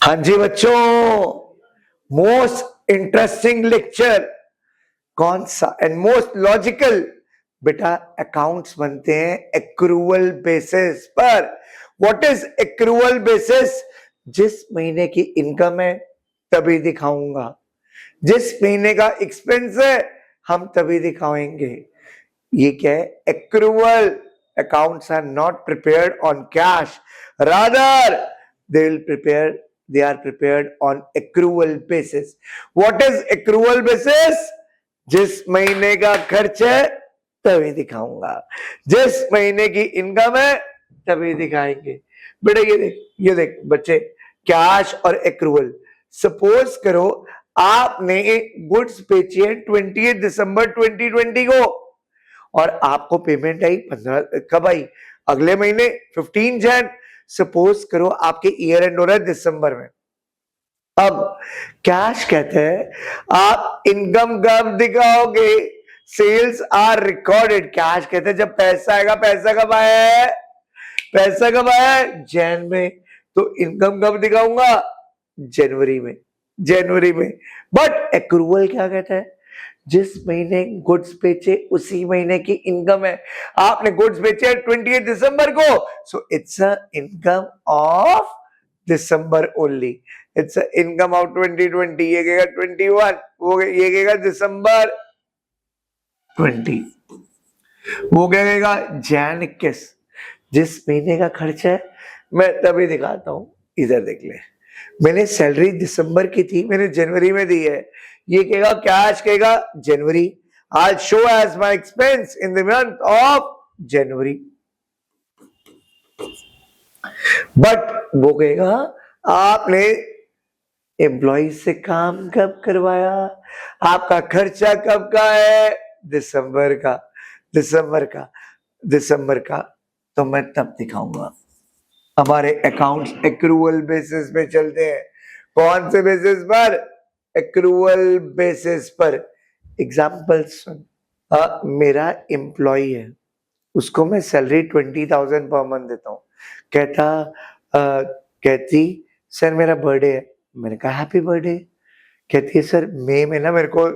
हाँ जी बच्चों, most interesting lecture कौन सा एंड मोस्ट लॉजिकल? बेटा अकाउंट्स बनते हैं एक्रूवल बेसिस पर। What is accrual basis? जिस महीने की इनकम है तभी दिखाऊंगा, जिस महीने का एक्सपेंस है हम तभी दिखाएंगे। ये क्या है? Accrual. Accounts are not prepared on cash, rather they are prepared on accrual basis. What is accrual basis? जिस महीने का खर्च है तभी दिखाऊंगा, जिस महीने की इनकम है तभी दिखाएंगे। बेटा ये देख बच्चे, कैश और एक्रूवल। सपोज करो आपने गुड्स बेची है 20 दिसंबर 2020 को और आपको पेमेंट आई 15 कब आई? अगले महीने 15 जन। सपोज करो आपके ईयर एंड हो रहा है दिसंबर में। अब कैश कहते हैं आप इनकम कब दिखाओगे? Sales are recorded. कैश कहते हैं जब पैसा आएगा। पैसा कब आया है? पैसा कब आया है? जैन में। तो इनकम कब दिखाऊंगा? जनवरी में। जनवरी में। बट एक्रूवल क्या कहता है? जिस महीने गुड्स बेचे उसी महीने की इनकम है। आपने गुड्स बेचे 28 दिसंबर को, so it's a income of December only. It's a income of 2020। ये कहेगा 21, वो ये कहेगा दिसंबर 20, वो कहेगा जैन 21। जिस महीने का खर्च है मैं तभी दिखाता हूं। इधर देख ले, मैंने सैलरी दिसंबर की थी, मैंने जनवरी में दी है। ये कहेगा कैश कहेगा जनवरी। I'll show as my expense in the month of January. But वो कहेगा आपने एम्प्लॉय से काम कब करवाया? आपका खर्चा कब का है? दिसंबर का। दिसंबर का। दिसंबर का। तो मैं तब दिखाऊंगा। हमारे अकाउंट्स एक्रूवल बेसिस पे चलते हैं। कौन से बेसिस पर? एक्रूवल बेसिस पर। एग्जाम्पल सुन। मेरा एम्प्लॉय है, उसको मैं सैलरी 20,000 पर मंथ देता हूँ। कहती सर मेरा बर्थडे है। मैंने कहा हैप्पी बर्थडे। कहती है सर मई में ना मेरे को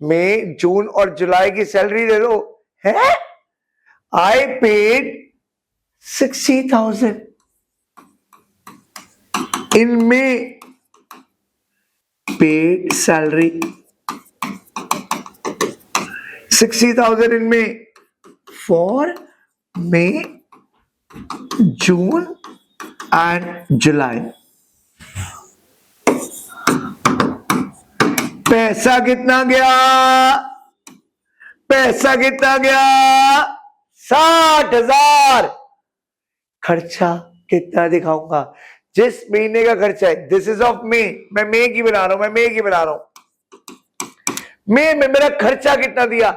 मई जून और जुलाई की सैलरी दे दो। है? I paid 60,000 in May. Paid salary 60,000 in May for May, June and July. पैसा कितना गया? पैसा कितना गया? 60,000। खर्चा कितना दिखाऊंगा? जिस महीने का खर्चा है। This is of May. मैं मई की बना रहा हूं। मैं मई की बना रहा हूं। मई में मेरा खर्चा कितना दिया?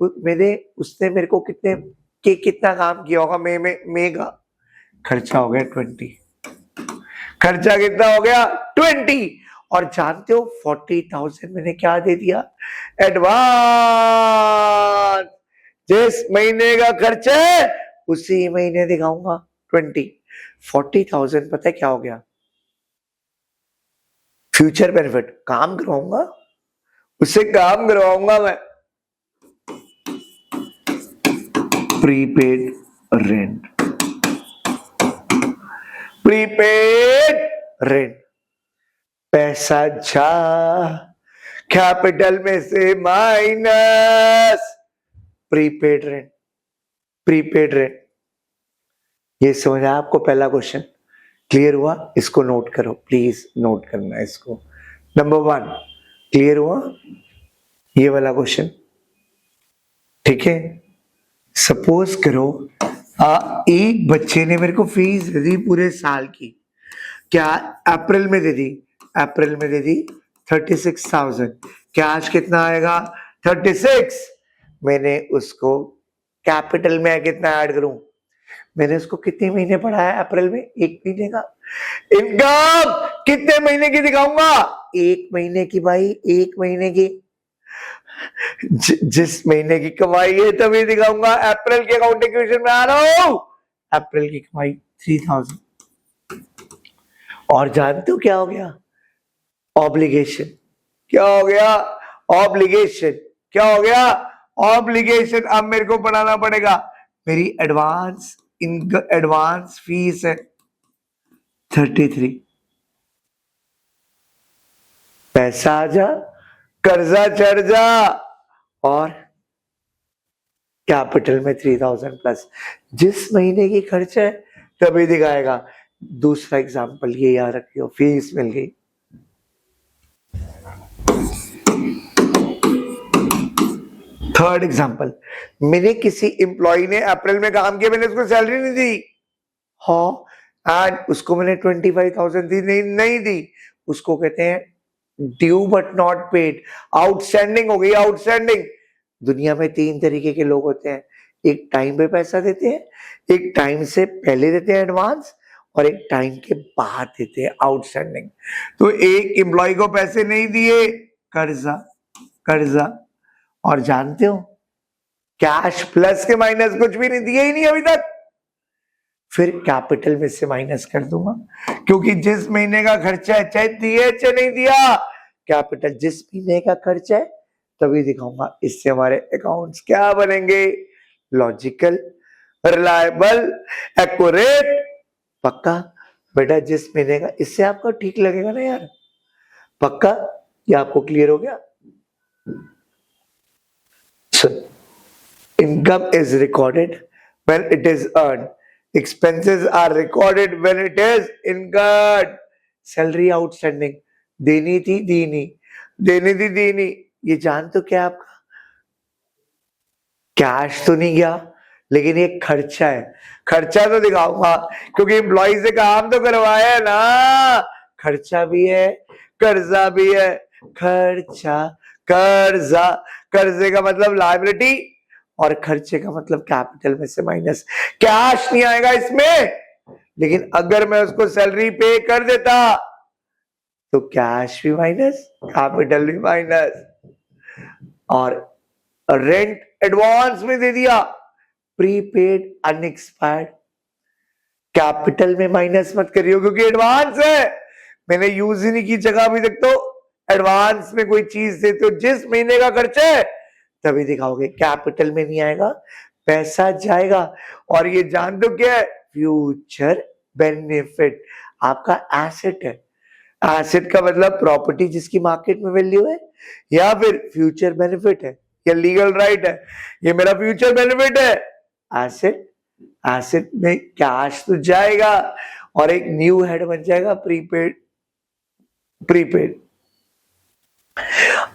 उसने मेरे को कितना काम किया होगा मई में? मई का खर्चा हो गया 20। खर्चा कितना हो गया? 20। और जानते हो 40,000 मैंने क्या दे दिया? एडवांस। जिस महीने का खर्चा है उसी महीने दिखाऊंगा 20। 40,000 पता है क्या हो गया? Future benefit. काम करवाऊंगा, उससे काम करवाऊंगा मैं। Prepaid rent. Prepaid rent. पैसा जा कैपिटल में से minus prepaid rent. Prepaid rent. ये समझा आपको? पहला क्वेश्चन क्लियर हुआ? इसको नोट करो, प्लीज नोट करना इसको। नंबर 1 क्लियर हुआ ये वाला क्वेश्चन? ठीक है। सपोज करो एक बच्चे ने मेरे को फीस दे दी पूरे साल की। क्या? अप्रैल में दे दी। अप्रैल में दे दी 36,000। कैश कितना आएगा? 36। मैंने उसको कैपिटल में कितना ऐड करूं? मैंने उसको कितने महीने पढ़ाया? अप्रैल में 1 महीने का। इनकम कितने महीने की दिखाऊंगा? 1 महीने की भाई, 1 महीने की। जिस महीने की कमाई है तभी दिखाऊंगा। अप्रैल के अकाउंटिंग क्वेश्चन में आ रहा हूं। अप्रैल की कमाई 3,000 और जानते हो क्या हो गया? ऑब्लिगेशन। क्या हो गया? ऑब्लिगेशन। क्या हो गया? ऑब्लिगेशन। अब मेरे को पढ़ाना पड़ेगा। मेरी एडवांस फीस है 33। पैसा आ जा, कर्जा चढ़ जा, और कैपिटल में 3000 प्लस। जिस महीने की खर्च है तभी दिखाएगा। दूसरा एग्जांपल ये याद रखियो, फीस मिल गई। थर्ड एग्जांपल, मैंने किसी एम्प्लॉय ने अप्रैल में काम किया, मैंने उसको सैलरी नहीं दी, हाँ, एंड उसको मैंने 25,000 दी, नहीं दी, उसको कहते हैं due but not paid, outstanding हो गई, आउटस्टैंडिंग। दुनिया में 3 तरीके के लोग होते हैं, एक टाइम पे पैसा देते हैं, एक टाइम से पहले देते हैं एडवांस, और एक टाइम के बाद देते हैं आउटस्टैंडिंग। तो एक एम्प्लॉय को पैसे नहीं दिए, कर्जा, कर्जा। और जानते हो, कैश प्लस के माइनस कुछ भी नहीं दिए ही नहीं अभी तक, फिर कैपिटल में से माइनस कर दूंगा, क्योंकि जिस महीने का खर्चा है, चाहे दिए चाहे नहीं दिया, कैपिटल जिस महीने का खर्चा है तभी दिखाऊंगा। इससे हमारे अकाउंट्स क्या बनेंगे? लॉजिकल, रिलायबल, एक्यूरेट, पक्का। बेटा जिस महीने का, इससे आपको ठीक लगेगा ना यार? पक्का? ये आपको क्लियर हो गया? Income is recorded when it is earned. Expenses are recorded when it is incurred. Salary outstanding, देनी थी दी नहीं, देनी थी दी नहीं, ये जान तो क्या आपका? कैश तो नहीं गया, लेकिन ये खर्चा है। खर्चा तो दिखाऊंगा, क्योंकि एम्प्लॉय से काम तो करवाया है ना। खर्चा भी है, कर्जा भी है। खर्चा, कर्जा, कर्जे का मतलब लायबिलिटी, और खर्चे का मतलब कैपिटल में से माइनस। कैश नहीं आएगा इसमें, लेकिन अगर मैं उसको सैलरी पे कर देता तो कैश भी माइनस, कैपिटल भी माइनस। और रेंट एडवांस में दे दिया, प्रीपेड अनएक्सपायर्ड, कैपिटल में माइनस मत करियो, क्योंकि एडवांस है, मैंने यूज ही नहीं की जगह अभी तक। तो एडवांस में कोई चीज देते हो, जिस महीने का खर्चा है तभी दिखाओगे, कैपिटल में नहीं आएगा, पैसा जाएगा। और ये जान दो क्या है? फ्यूचर बेनिफिट, आपका एसेट है। एसेट का मतलब प्रॉपर्टी जिसकी मार्केट में वैल्यू है, या फिर फ्यूचर बेनिफिट है, या लीगल राइट है। ये मेरा फ्यूचर बेनिफिट है, एसेट। एसेट में कैश तो जाएगा, और एक न्यू हेड बन जाएगा, प्रीपेड। प्रीपेड,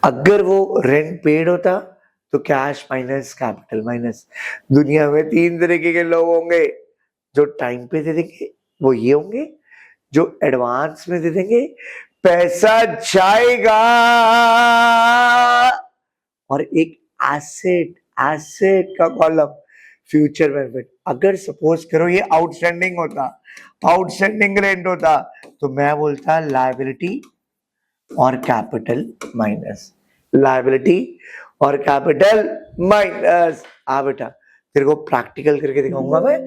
अगर वो रेंट पेड होता तो कैश माइनस कैपिटल माइनस। दुनिया में 3 तरीके के लोग होंगे, जो टाइम पे दे देंगे वो ये होंगे, जो एडवांस में दे देंगे, पैसा जाएगा, और एक एसेट, एसेट का कॉलम फ्यूचर बेनिफिट। अगर सपोज करो ये आउटस्टैंडिंग होता, आउटस्टैंडिंग रेंट होता, तो मैं बोलता लायबिलिटी और कैपिटल माइनस, लायबिलिटी और कैपिटल माइनस। आ बेटा तेरे को प्रैक्टिकल करके दिखाऊंगा मैं,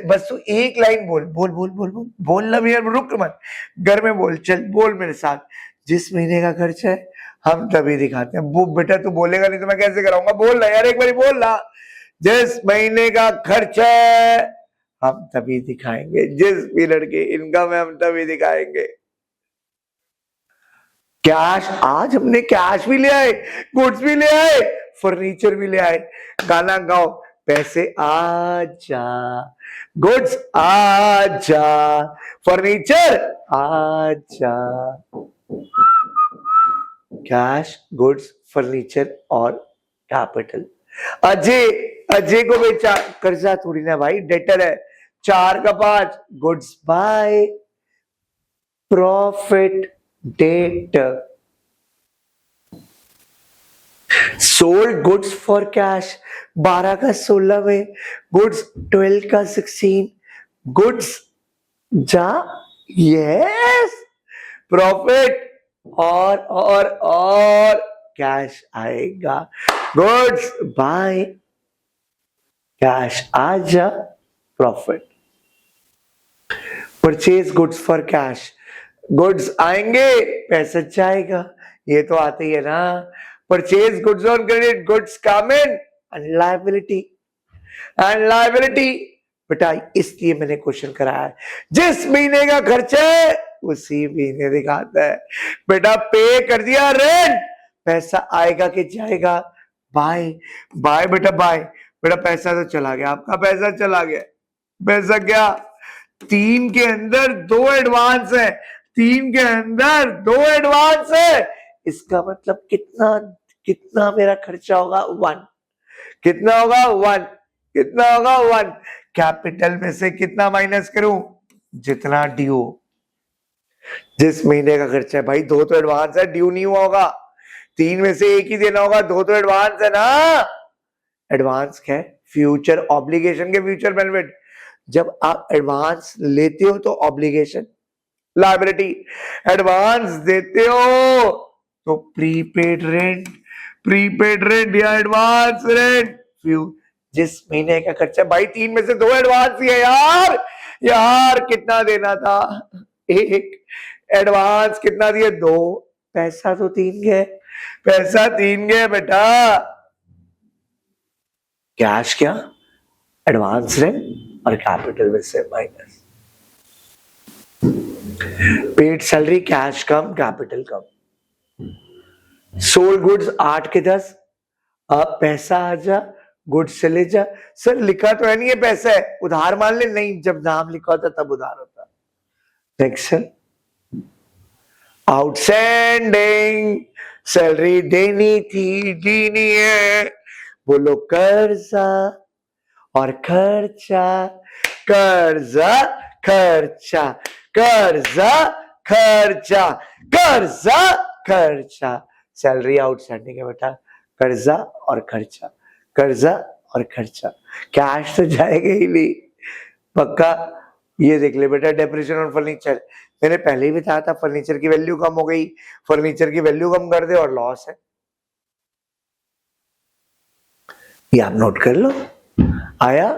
बस तू एक लाइन बोल बोल बोल बोल बोल बोल ना भैया, रुक मत, घर में बोल, चल बोल मेरे साथ। जिस महीने का खर्च है हम तभी दिखाते हैं। वो बेटा तू बोलेगा नहीं तो मैं कैसे कराऊंगा? बोल ना यार, एक बार बोल ना। जिस महीने का खर्च है हम तभी दिखाएंगे, जिस पीरियड की इनकम है हम तभी दिखाएंगे। कैश, आज हमने कैश भी ले आए, गुड्स भी ले आए, फर्नीचर भी ले आए। गाना गाओ, पैसे आजा, गुड्स आजा, फर्नीचर आजा। कैश, गुड्स, फर्नीचर और कैपिटल। अजय, अजय को बेचा, कर्जा थोड़ी ना भाई, डेटर है। 4 का 5, goods buy, profit, date. Sold goods for cash, 12 का 16 में, गुड्स 12 का 16, गुड्स जा, यस, प्रॉफिट, और कैश आएगा, गुड्स बाय, कैश आजा, profit. Purchase goods for cash, goods आएंगे, पैसा जाएगा, ये तो आते ही है ना। Purchase goods on credit, goods come in and liability, and liability. बेटा इसलिए मैंने क्वेश्चन कराया है, जिस महीने का खर्चा है उसी महीने दिखाता है। बेटा पे कर दिया रेंट, पैसा आएगा कि जाएगा? बाय, बाय बेटा बाय। बेटा पैसा तो चला गया, आपका पैसा चला गया। पैसा क्या? 3 के अंदर 2 एडवांस है, 3 के अंदर 2 एडवांस है। इसका मतलब कितना कितना मेरा खर्चा होगा? 1। कितना होगा? 1। कितना होगा? 1। कैपिटल में से कितना माइनस करूं? जितना ड्यू, जिस महीने का खर्चा है। भाई 2 तो एडवांस है, ड्यू नहीं हुआ होगा। 3 में से 1 ही देना होगा, 2 तो एडवांस है ना। एडवांस क्या है? फ्यूचर ऑब्लिगेशन के फ्यूचर बेनिफिट। जब आप एडवांस लेते हो तो ऑब्लिगेशन, लायबिलिटी। एडवांस देते हो तो प्रीपेड रेंट, प्रीपेड रेंट या एडवांस रेंट। जिस महीने का खर्चा, भाई 3 में से 2 एडवांस ही है यार। यार कितना देना था? 1। एडवांस कितना दिए? 2। पैसा तो 3 गए, पैसा 3 गए बेटा। कैश क्या? एडवांस रेंट और कैपिटल में से माइनस। पेड सैलरी, कैश कम, कैपिटल कम। सोल्ड गुड्स 8 के 10, अब पैसा आ जा, गुड्स चले जा। सर लिखा तो है नहीं ये पैसा है, उधार मान ले। नहीं, जब नाम लिखा होता तब उधार होता। सेक्शन आउटस्टैंडिंग, सैलरी देनी थी, दी नहीं है। बोलो कर्जा और खर्चा, कर्जा खर्चा, कर्जा खर्चा, कर्जा खर्चा। सैलरी आउटस्टैंडिंग है बेटा, कर्जा और खर्चा, कर्जा और खर्चा। कैश तो जाएगा ही नहीं पक्का। ये देख ले बेटा, डेप्रिसिएशन ऑन फर्नीचर, मैंने पहले ही बताया था फर्नीचर की वैल्यू कम हो गई। फर्नीचर की वैल्यू कम कर दे और लॉस है। ये आप नोट कर लो। आया?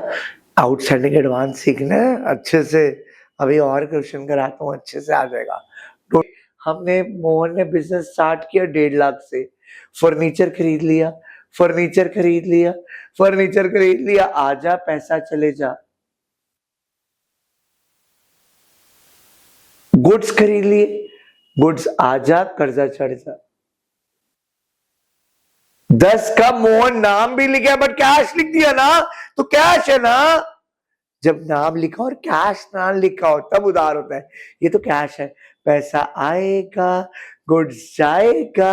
आउटस्टैंडिंग एडवांस सीखना है अच्छे से। अभी और क्वेश्चन कराता हूँ, अच्छे से आ जाएगा। तो हमने, मोहन ने बिजनेस स्टार्ट किया 1.5 लाख से, फर्नीचर खरीद लिया, फर्नीचर खरीद लिया, फर्नीचर खरीद लिया। आजा पैसा चले जा। गुड्स खरीद लिए, गुड्स आजा, कर्जा चढ़ जा। 10 का मोहन नाम भी लिखा बट कैश लिख दिया ना, तो कैश है ना। जब नाम लिखा और कैश ना लिखा हो तब उधार होता है। ये तो कैश है। पैसा आएगा, गुड्स जाएगा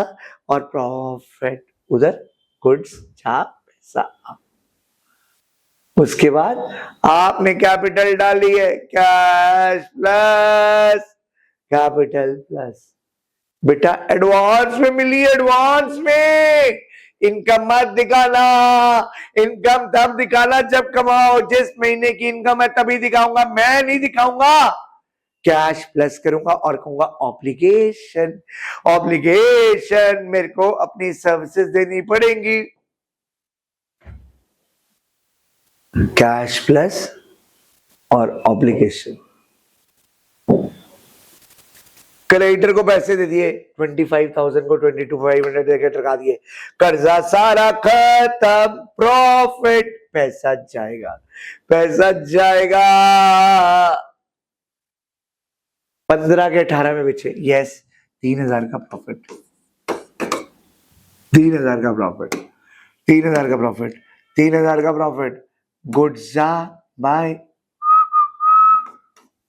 और प्रॉफिट उधर, गुड्स जा, पैसा आ। उसके बाद आपने कैपिटल डाली है, कैश प्लस कैपिटल प्लस। बेटा एडवांस में मिली, एडवांस में। इनकम मत दिखाना, इनकम तब दिखाना जब कमाओ। जिस महीने की इनकम है तभी दिखाऊंगा, मैं नहीं दिखाऊंगा। कैश प्लस करूंगा और कहूंगा ऑब्लिगेशन, ऑब्लिगेशन मेरे को अपनी सर्विसेज देनी पड़ेंगी। कैश प्लस और ऑब्लिगेशन। क्रेडिटर को पैसे दे दिए 25,000 को 22,500 देकर टका दिए। कर्जा सारा खत्म, प्रॉफिट, पैसा जाएगा, पैसा जाएगा। 15 के 18 में बेचे, यस 3,000 का प्रॉफिट, 3,000 का प्रॉफिट, 3,000 का प्रॉफिट, 3,000 का प्रॉफिट। गुड्स जा, बाय,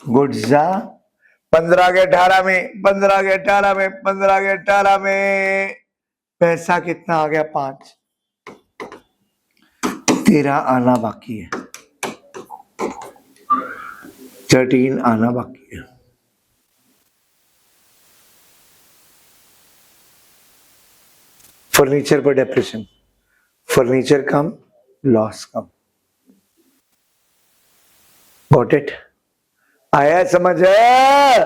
गुड्स जा। 15 के 18 में, 15 के 18 में, 15 के 18 में पैसा कितना आ गया? 5। 13 आना बाकी है, 13 आना बाकी है। फर्नीचर पर डेप्रेशन, फर्नीचर कम, लॉस कम। Got it? आया समझ है?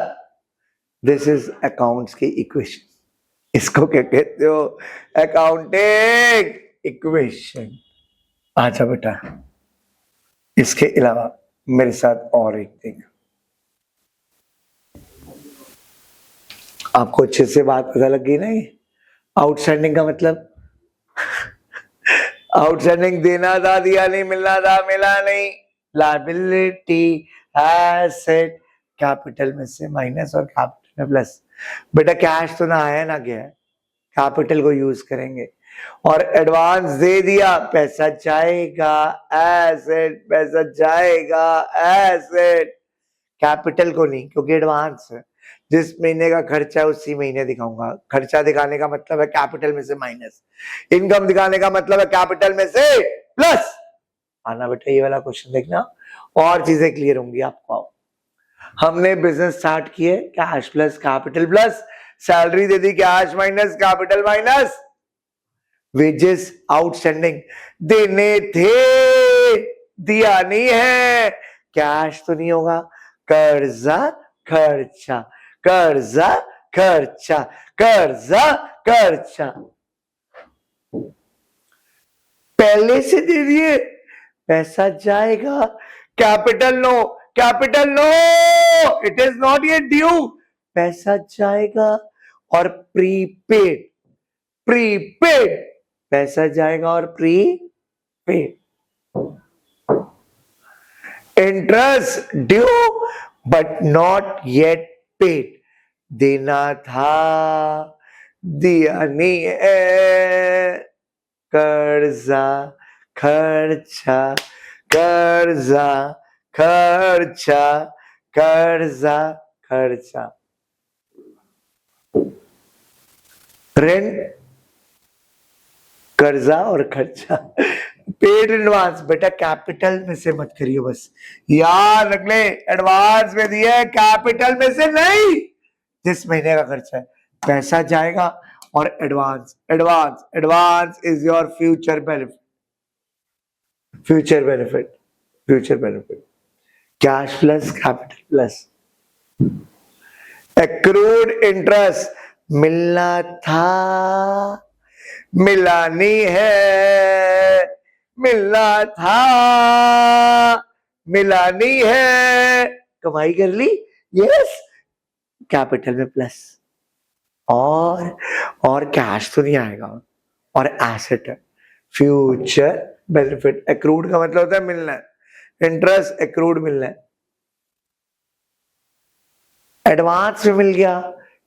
दिस इज अकाउंट्स की इक्वेशन। इसको क्या कहते हो? Accounting equation. अच्छा बेटा, इसके अलावा मेरे साथ और एक थिंग, आपको अच्छे से बात पता लग गई नहीं? आउटस्टैंडिंग का मतलब आउटस्टैंडिंग देना था, दिया नहीं, मिलना था, मिला नहीं। लायबिलिटी, एसेट, कैपिटल में से माइनस और कैपिटल में प्लस। बेटा कैश तो ना आया ना गया, कैपिटल को यूज करेंगे। और एडवांस दे दिया, पैसा जाएगा, एसेट, पैसा जाएगा, एसेट। कैपिटल को नहीं, क्योंकि एडवांस है। जिस महीने का खर्चा है उसी महीने दिखाऊंगा। खर्चा दिखाने का मतलब है कैपिटल में से माइनस, इनकम दिखाने का मतलब है कैपिटल में से प्लस। आना बेटा ये वाला क्वेश्चन देखना, और चीजें क्लियर होंगी आपको। हमने बिजनेस स्टार्ट किए, cash plus capital plus, salary दे दी, cash minus capital minus, wages outstanding देने थे, दिया नहीं है, कैश तो नहीं होगा, कर्जा खर्चा, कर्जा खर्चा, कर्जा खर्चा। पहले से दे दिए, पैसा जाएगा, capital no, capital no, it is not yet due, पैसा जाएगा। और प्रीपेड, प्रीपेड, पैसा जाएगा और prepaid. Interest due but not yet paid, देना था, दिया नहीं है, कर्जा खर्चा, कर्जा खर्चा, कर्जा खर्चा। रेंट, कर्जा और खर्चा, पेड एडवांस। बेटा कैपिटल में से मत करियो, बस याद रख ले, एडवांस में दिया है, कैपिटल में से नहीं। जिस महीने का खर्चा है, पैसा जाएगा और advance, advance, advance is your future benefit, future benefit, future benefit. Cash plus capital plus, accrued interest, मिलना था, मिला नहीं है, मिलना था, मिला नहीं है, कमाई कर ली, यस, कैपिटल में प्लस। और कैश तो नहीं आएगा, और एसेट है, फ्यूचर बेनिफिट। एक्रूड का मतलब होता है मिलना है, इंटरेस्ट एक्रूड मिलना है। एडवांस में मिल गया,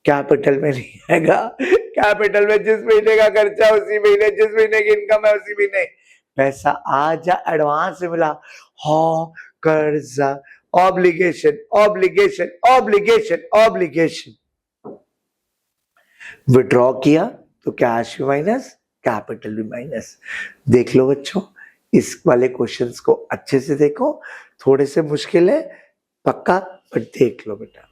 कैपिटल में नहीं आएगा, कैपिटल में जिस महीने का खर्चा उसी महीने, जिस महीने की इनकम है उसी महीने पैसा आ जा। एडवांस में मिला, हाँ, कर्जा, obligation, obligation, obligation, obligation. Withdraw किया तो कैश भी माइनस, कैपिटल भी माइनस। देख लो बच्चों, इस वाले क्वेश्चंस को अच्छे से देखो, थोड़े से मुश्किल है पक्का, पर देख लो बेटा।